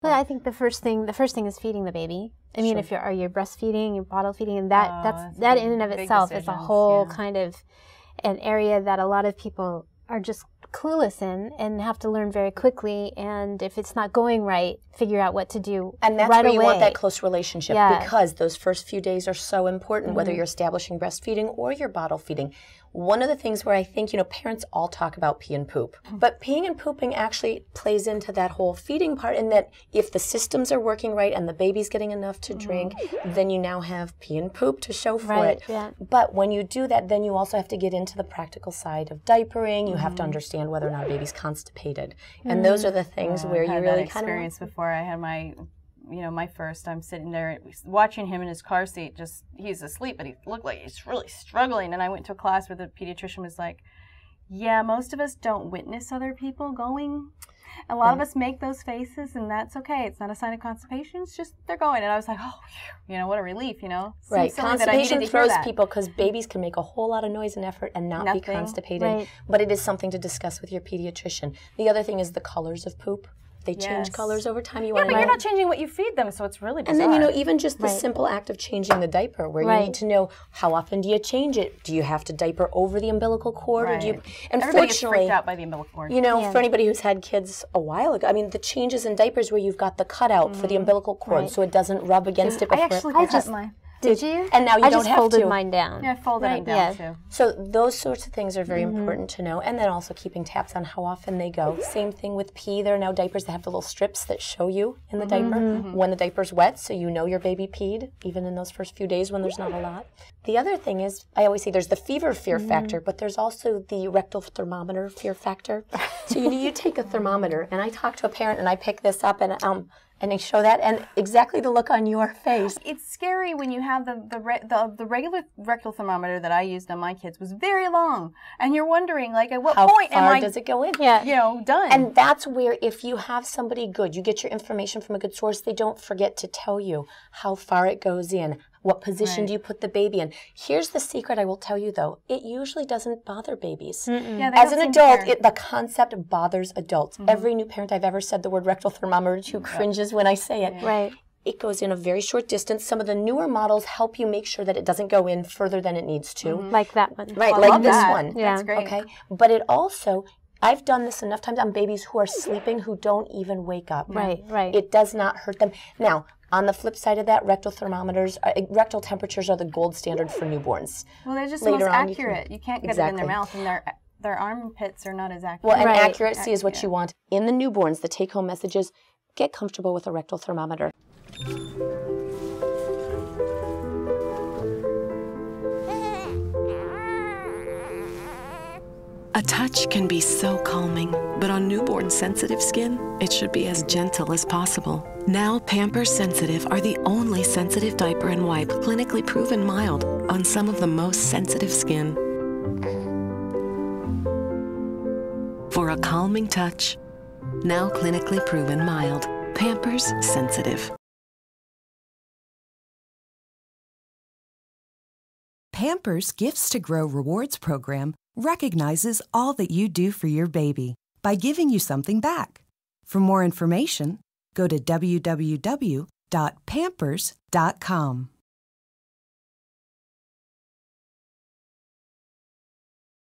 Well, I think the first thing is feeding the baby. I mean, if you're breastfeeding, you're bottle feeding, and that in and of itself is a whole kind of an area that a lot of people are just clueless in and have to learn very quickly. And if it's not going right, figure out what to do and that's right where you away. want that close relationship because those first few days are so important, whether you're establishing breastfeeding or you're bottle feeding. One of the things where I think, parents all talk about pee and poop, but peeing and pooping actually plays into that whole feeding part in that if the systems are working right and the baby's getting enough to drink, then you now have pee and poop to show for it. Yeah. But when you do that, then you also have to get into the practical side of diapering. You have to understand whether or not a baby's constipated. And those are the things where you really kind of... experience before I had my first, I'm sitting there watching him in his car seat, he's asleep, but he looked like he's really struggling. And I went to a class where the pediatrician was like, yeah, most of us don't witness other people going. A lot of us make those faces, and that's okay. It's not a sign of constipation. It's just they're going. And I was like, oh, what a relief, Right. Constipation throws people because babies can make a whole lot of noise and effort and not be constipated. Right. But it is something to discuss with your pediatrician. The other thing is the colors of poop. They change colors over time. But you're not changing what you feed them, so it's really bizarre. And then, even just the simple act of changing the diaper, where you need to know how often do you change it? Do you have to diaper over the umbilical cord? Or do you? And everybody gets freaked out by the umbilical cord. For anybody who's had kids a while ago, the changes in diapers where you've got the cutout for the umbilical cord so it doesn't rub against it before. Did you? And now you don't have to. I just folded mine down. Yeah, I folded it down too. So those sorts of things are very important to know. And then also keeping tabs on how often they go. Same thing with pee. There are now diapers that have the little strips that show you in the diaper when the diaper's wet, so you know your baby peed, even in those first few days when there's not a lot. The other thing is, I always say there's the fever fear factor, but there's also the rectal thermometer fear factor. So you take a thermometer, and I talk to a parent, and I pick this up, and they show that, and exactly the look on your face. It's scary when you have the regular rectal thermometer that I used on my kids was very long, and you're wondering, at what point am I... does it go in? Yeah, done. And that's where, if you have somebody good, you get your information from a good source, they don't forget to tell you how far it goes in. What position do you put the baby in? Here's the secret I will tell you, though. It usually doesn't bother babies. Yeah, as an adult, the concept bothers adults. Every new parent I've ever said the word rectal thermometer to cringes when I say it. Right. It goes in a very short distance. Some of the newer models help you make sure that it doesn't go in further than it needs to. Like that one. Right, like this one. Yeah. That's great. Okay, but it also... I've done this enough times on babies who are sleeping who don't even wake up. Right. It does not hurt them. Now, on the flip side of that, rectal temperatures are the gold standard for newborns. Well, they're just the most accurate. You can't get it in their mouth, and their armpits are not as accurate. Well, and accuracy is what you want. In the newborns, the take-home message is, get comfortable with a rectal thermometer. A touch can be so calming, but on newborn sensitive skin, it should be as gentle as possible. Now, Pampers Sensitive are the only sensitive diaper and wipe clinically proven mild on some of the most sensitive skin. For a calming touch, now clinically proven mild. Pampers Sensitive. Pampers Gifts to Grow Rewards program recognizes all that you do for your baby by giving you something back. For more information, go to www.pampers.com.